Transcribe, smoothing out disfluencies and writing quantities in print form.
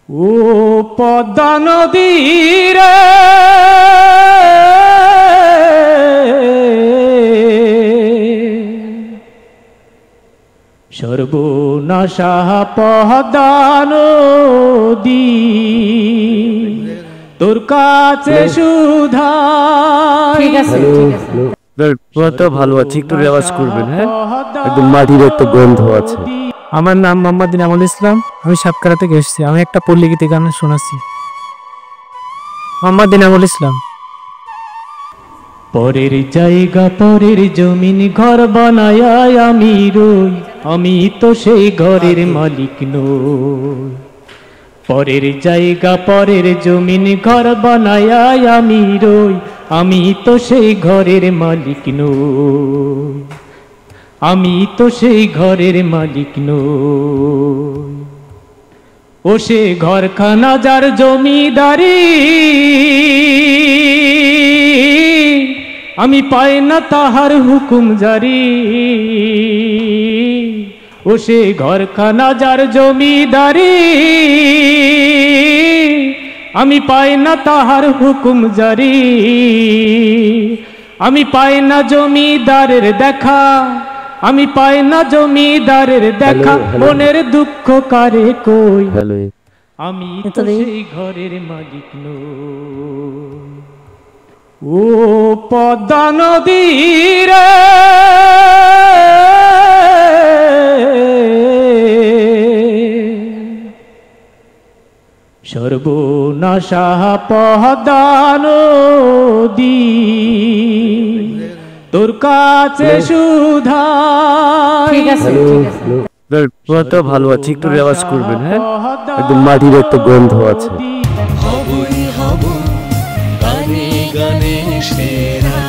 ও পদ্মা নদী রে সর্বনাশা পদ্মা নদী তোর কাছে সুধা। ঠিক আছে তো ভালো আছে, একটু রেওয়াজ করবেন। হ্যাঁ, একদম মাটির একটা গন্ধ আছে। আমার নাম মোহাম্মদ ইনামুল ইসলাম, আমি সাতক্ষীরা থেকে এসেছি। আমি একটা পল্লী গীতি গান শোনাচ্ছি। মোহাম্মদ ইনামুল ইসলাম। পরের জায়গা পরের জমিন ঘর বানায় আমি রই, আমি তো সেই ঘরের মালিক নই। পরের জায়গা পরের জমিন ঘর বানায় আমি রই, আমি তো সেই ঘরের মালিক নই। আমি তো সেই ঘরের মালিক নই। ও সে ঘরখানা যার জমিদারি, আমি পাই না তাহার হুকুম জারি। ও সে ঘরখানা যার জমিদারি, আমি পাই না তাহার হুকুম জারি। আমি পাই না জমিদারের দেখা, আমি পাই না জমিদারের দেখা। মনের দুঃখ কারে কই, আমি তো সেই ঘরের মালিক নই। ও পদ্মা নদী রে সর্বনাশা পদ্মা নদী তোর কাছে সুধা। ঠিক আছে তো ভালো আছে, একটু রেওয়াজ করবেন। হ্যাঁ, একদম মাটির একটা গন্ধ আছে। হবই হব গানে গানে সেরা।